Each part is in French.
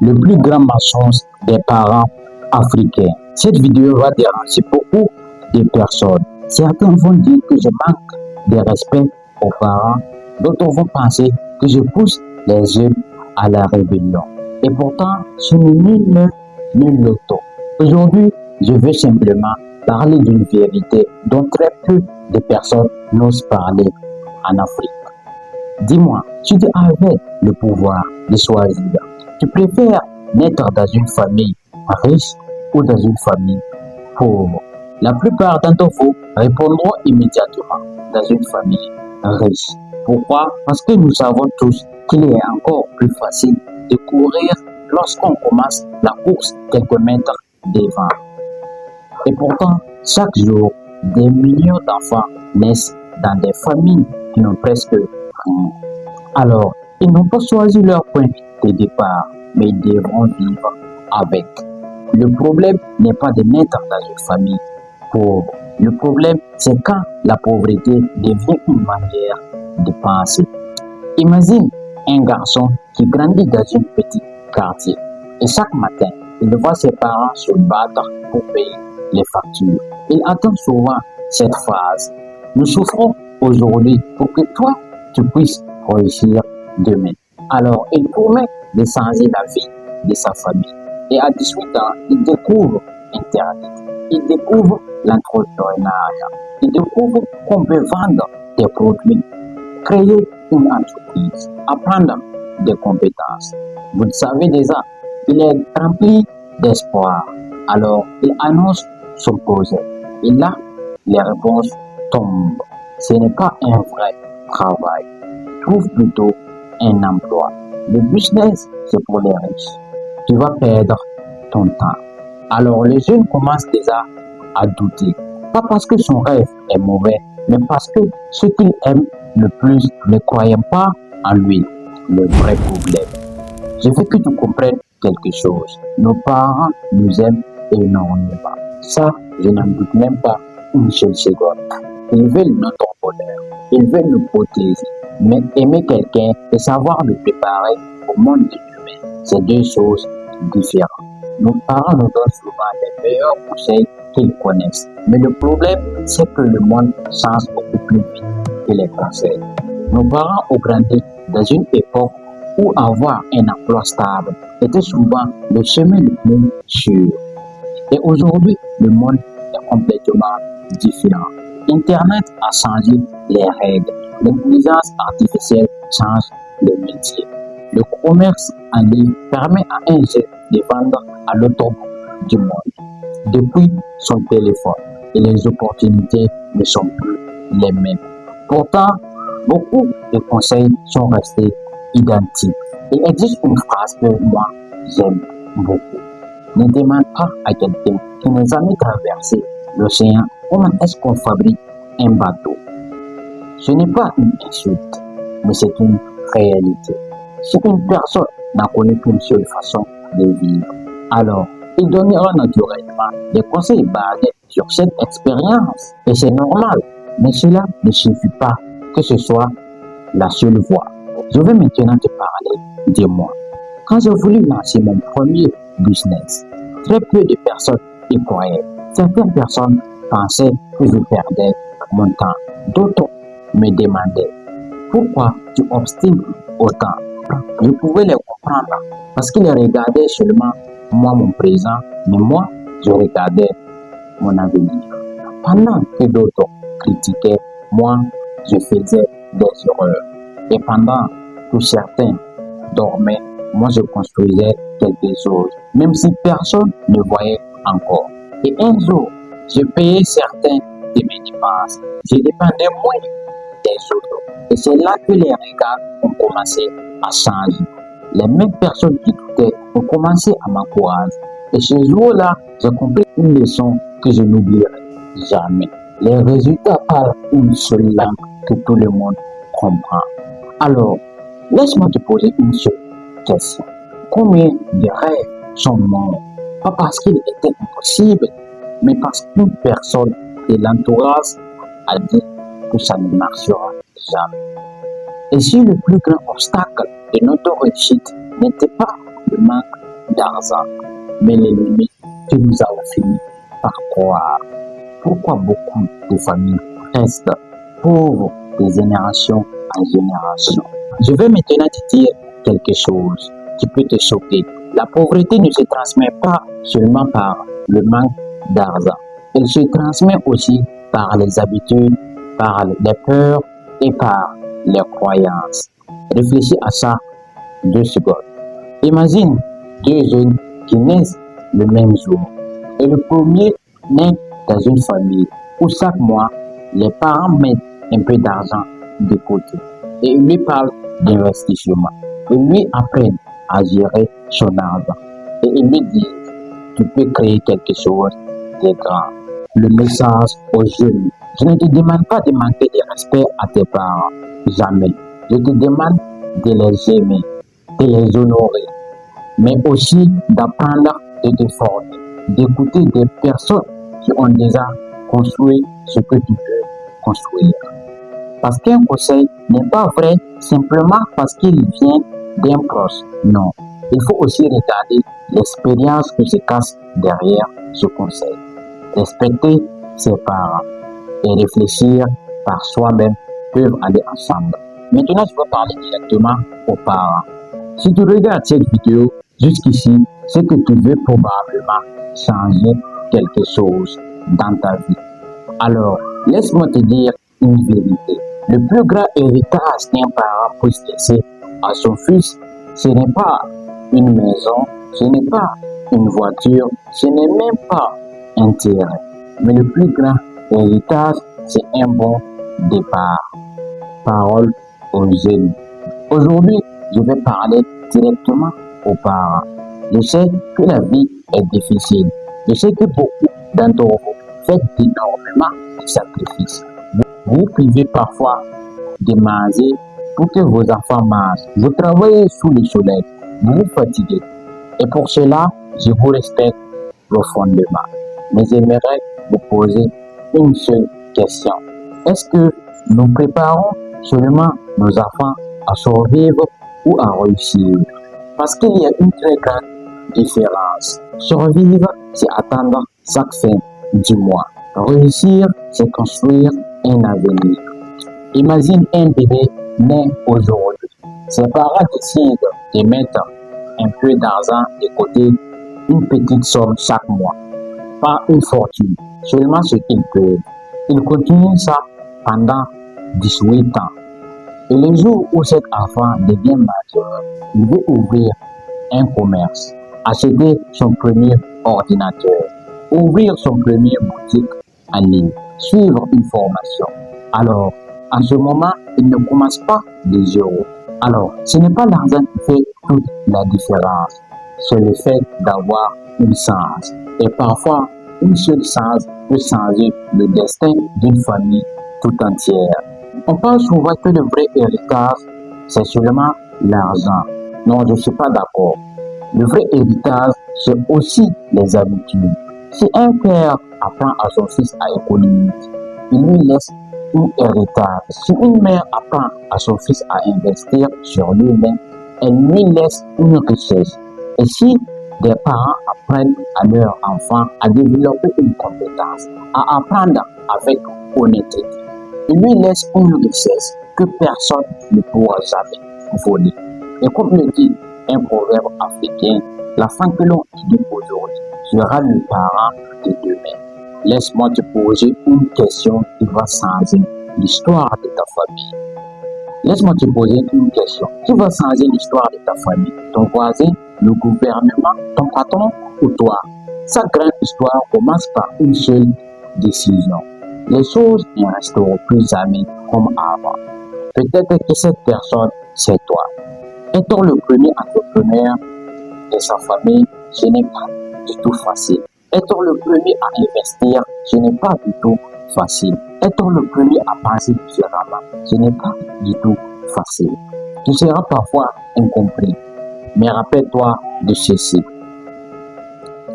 le plus grand mensonge des parents africains. Cette vidéo va déranger beaucoup de personnes. Certains vont dire que je manque de respect aux parents, d'autres vont penser que je pousse les jeunes à la rébellion. Et pourtant, ce n'est nul l'auto. Aujourd'hui, je veux simplement parler d'une vérité dont très peu de personnes n'osent parler en Afrique. Dis-moi, si tu avais le pouvoir de choisir, tu préfères naître dans une famille riche ou dans une famille pauvre? La plupart d'entre vous répondront immédiatement dans une famille riche. Pourquoi? Parce que nous savons tous qu'il est encore plus facile de courir lorsqu'on commence la course quelques mètres devant. Et pourtant, chaque jour, des millions d'enfants naissent dans des familles qui n'ont presque rien. Alors, ils n'ont pas choisi leur point de départ, mais ils devront vivre avec. Le problème n'est pas de naître dans une famille pauvre. Le problème, c'est quand la pauvreté devient une manière de penser. Imagine un garçon qui grandit dans un petit quartier et chaque matin, il voit ses parents se battre pour payer les factures. Il entend souvent cette phrase: nous souffrons aujourd'hui pour que toi, tu puisses réussir demain. Alors, il promet de changer la vie de sa famille. Et à 18 ans, il découvre Internet. Il découvre l'entrepreneuriat. Il découvre qu'on peut vendre des produits, créer une entreprise, apprendre des compétences. Vous le savez déjà, il est rempli d'espoir. Alors, il annonce son projet. Et là, les réponses tombent. Ce n'est pas un vrai travail. Trouve plutôt un emploi. Le business, c'est pour les riches. Tu vas perdre ton temps. Alors, les jeunes commencent déjà à douter. Pas parce que son rêve est mauvais, mais parce que ce qu'il aime le plus ne croyait pas en lui. Le vrai problème. Je veux que tu comprennes quelque chose. Nos parents nous aiment énormément. Ça, je n'en doute même pas une seule seconde. Ils veulent notre bonheur. Ils veulent nous protéger. Mais aimer quelqu'un et savoir le préparer au monde de demain, c'est deux choses différentes. Nos parents nous donnent souvent les meilleurs conseils qu'ils connaissent. Mais le problème, c'est que le monde change beaucoup plus vite que les conseils. Nos parents ont grandi dans une époque où avoir un emploi stable était souvent le chemin le plus sûr. Et aujourd'hui, le monde est complètement différent. Internet a changé les règles. L'intelligence artificielle change les métiers. Le commerce en ligne permet à un jeune de vendre à l'autre bout du monde depuis son téléphone et les opportunités ne sont plus les mêmes. Pourtant, beaucoup de conseils sont restés identiques. Il existe une phrase que moi j'aime beaucoup. Ne demande pas à quelqu'un qui n'a jamais traversé l'océan comment est-ce qu'on fabrique un bateau. Ce n'est pas une insulte, mais c'est une réalité. Si une personne n'a connu qu'une seule façon de vivre, alors il donnera naturellement des conseils basés sur cette expérience. Et c'est normal, mais cela ne suffit pas que ce soit la seule voie. Je vais maintenant te parler de moi. Quand j'ai voulu lancer mon premier business, très peu de personnes y croyaient. Certaines personnes pensaient que je perdais mon temps. D'autres me demandaient pourquoi tu obstines autant. Je pouvais les comprendre parce qu'ils regardaient seulement moi mon présent, mais moi je regardais mon avenir. Pendant que d'autres critiquaient, moi je faisais des erreurs. Et pendant que certains dormaient, moi je construisais quelque chose, même si personne ne voyait encore. Et un jour, je payais certains de mes dépenses. Je dépendais moins des autres. Et c'est là que les regards ont commencé à changer. Les mêmes personnes qui doutaient ont commencé à m'encourager. Et ce jour-là, j'ai compris une leçon que je n'oublierai jamais. Les résultats parlent une seule langue que tout le monde comprend. Alors, laisse-moi te poser une seule question. Combien de rêves sont morts? Pas parce qu'il était impossible, mais parce qu'une personne de l'entourage a dit que ça ne marchera jamais. Et si le plus grand obstacle de notre réussite n'était pas le manque d'argent, mais les limites que nous avons fini par croire. Pourquoi beaucoup de familles restent pauvres de génération en génération? Je vais maintenant te dire quelque chose qui peut te choquer. La pauvreté ne se transmet pas seulement par le manque d'argent. Elle se transmet aussi par les habitudes, par les peurs et par les croyances. Réfléchis à ça 2 secondes. Imagine 2 jeunes qui naissent le même jour. Et le premier naît dans une famille où chaque mois, les parents mettent un peu d'argent de côté. Et ils lui parlent d'investissement. Ils lui apprennent à gérer son argent. Et ils lui disent, tu peux créer quelque chose de grand. Le message aux jeunes, je ne te demande pas de manquer de respect à tes parents, jamais. Je te demande de les aimer, de les honorer, mais aussi d'apprendre et de former, d'écouter des personnes qui ont déjà construit ce que tu peux construire. Parce qu'un conseil n'est pas vrai simplement parce qu'il vient d'un proche. Non, il faut aussi regarder l'expérience que se cache derrière ce conseil. Respecter ses parents et réfléchir par soi-même peuvent aller ensemble. Maintenant, je vais parler directement aux parents. Si tu regardes cette vidéo jusqu'ici, c'est que tu veux probablement changer quelque chose dans ta vie. Alors, laisse-moi te dire une vérité. Le plus grand héritage qu'un parent puisse laisser à son fils, ce n'est pas une maison, ce n'est pas une voiture, ce n'est même pas un terrain. Mais le plus grand héritage, c'est un bon départ. Parole aux jeunes. Aujourd'hui, je vais parler directement aux parents. Je sais que la vie est difficile. Je sais que beaucoup d'entre vous faites énormément de sacrifices. Vous privez parfois de manger pour que vos enfants mangent. Vous travaillez sous le soleil. Vous vous fatiguez. Et pour cela, je vous respecte profondément. Mais j'aimerais vous poser une seule question. Est-ce que nous préparons seulement nos enfants à survivre ou à réussir? Parce qu'il y a une très grande différence. Survivre, c'est attendre chaque fin du mois. Réussir, c'est construire un avenir. Imagine un bébé né aujourd'hui. Ses parents décident de mettre un peu d'argent de côté, une petite somme chaque mois. Pas une fortune, seulement ce qu'ils peuvent. Ils continuent ça pendant 18 ans. Et le jour où cet enfant devient majeur, il veut ouvrir un commerce, acheter son premier ordinateur, ouvrir son premier boutique en ligne, suivre une formation. Alors, en ce moment, il ne commence pas de zéro. Alors, ce n'est pas l'argent qui fait toute la différence. C'est le fait d'avoir une chance. Et parfois, une seule chance peut changer le destin d'une famille tout entière. On pense souvent que le vrai héritage, c'est seulement l'argent. Non, je ne suis pas d'accord. Le vrai héritage, c'est aussi les habitudes. Si un père apprend à son fils à économiser, il lui laisse un héritage. Si une mère apprend à son fils à investir sur lui-même, elle lui laisse une richesse. Et si des parents apprennent à leurs enfants à développer une compétence, à apprendre avec honnêteté, ils lui laissent une richesse que personne ne pourra jamais voler. Et comme le dit un proverbe africain, l'enfant que l'on éduque aujourd'hui sera le parent de demain. Laisse-moi te poser une question qui va changer l'histoire de ta famille. Laisse-moi te poser une question qui va changer l'histoire de ta famille. Ton voisin, le gouvernement, ton patron ou toi. Sa grande histoire commence par une seule décision. Les choses ne resteront plus jamais comme avant. Peut-être que cette personne, c'est toi. Étant le premier entrepreneur de sa famille, ce n'est pas du tout facile. Être le premier à investir, ce n'est pas du tout facile. Être le premier à penser différemment, ce n'est pas du tout facile. Tu seras parfois incompris, mais rappelle-toi de ceci.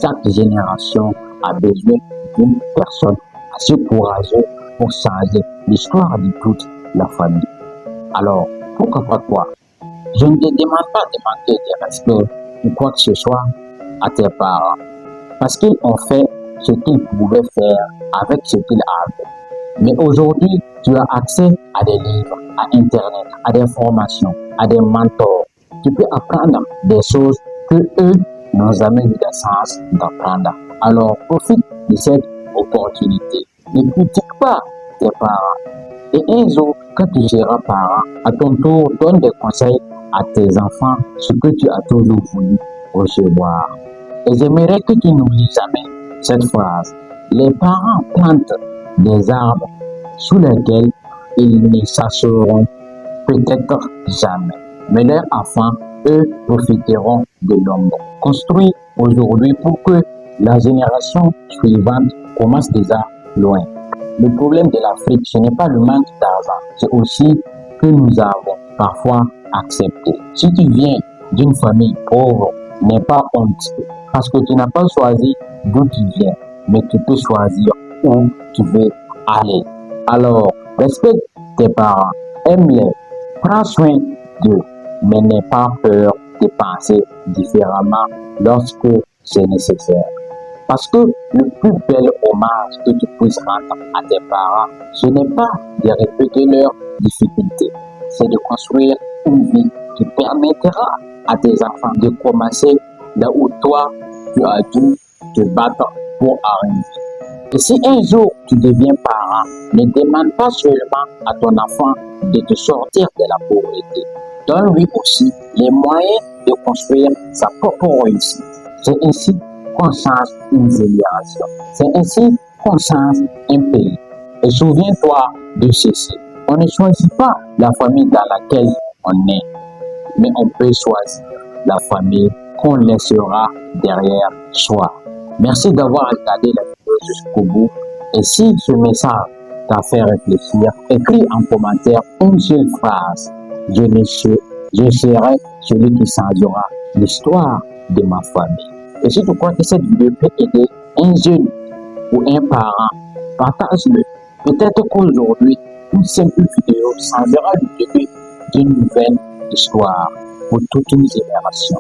Chaque génération a besoin d'une personne assez courageuse pour changer l'histoire de toute la famille. Alors, pourquoi pas toi? Je ne te demande pas de manquer de respect ou quoi que ce soit, à tes parents parce qu'ils ont fait ce qu'ils pouvaient faire avec ce qu'ils avaient. Mais aujourd'hui, tu as accès à des livres, à Internet, à des formations, à des mentors. Tu peux apprendre des choses que eux n'ont jamais eu la chance d'apprendre. Alors, profite de cette opportunité. Ne critique pas tes parents. Et un jour, quand tu seras parent, à ton tour, donne des conseils à tes enfants, ce que tu as toujours voulu recevoir. Et j'aimerais que tu n'oublies jamais cette phrase. Les parents plantent des arbres sous lesquels ils ne s'assureront peut-être jamais. Mais leurs enfants, eux, profiteront de l'ombre. Construis aujourd'hui pour que la génération suivante commence déjà loin. Le problème de l'Afrique, ce n'est pas le manque d'argent, c'est aussi que nous avons parfois accepté. Si tu viens d'une famille pauvre, n'aie pas honte, parce que tu n'as pas choisi d'où tu viens, mais tu peux choisir où tu veux aller. Alors, respecte tes parents, aime-les, prends soin d'eux, mais n'aie pas peur de penser différemment lorsque c'est nécessaire. Parce que le plus bel hommage que tu puisses rendre à tes parents, ce n'est pas de répéter leurs difficultés, c'est de construire une vie qui permettra à tes enfants de commencer là où toi, tu as dû te battre pour arriver. Et si un jour tu deviens parent, ne demande pas seulement à ton enfant de te sortir de la pauvreté. Donne-lui aussi les moyens de construire sa propre réussite. C'est ainsi qu'on change une génération. C'est ainsi qu'on change un pays. Et souviens-toi de ceci. On ne choisit pas la famille dans laquelle on est, mais on peut choisir la famille qu'on laissera derrière soi. Merci d'avoir regardé la vidéo jusqu'au bout. Et si ce message t'a fait réfléchir, écris en commentaire une seule phrase. Je serai celui qui changera l'histoire de ma famille. Et si tu crois que cette vidéo peut aider un jeune ou un parent, partage-le. Peut-être qu'aujourd'hui, une simple vidéo changera le début d'une nouvelle histoire pour toute une génération.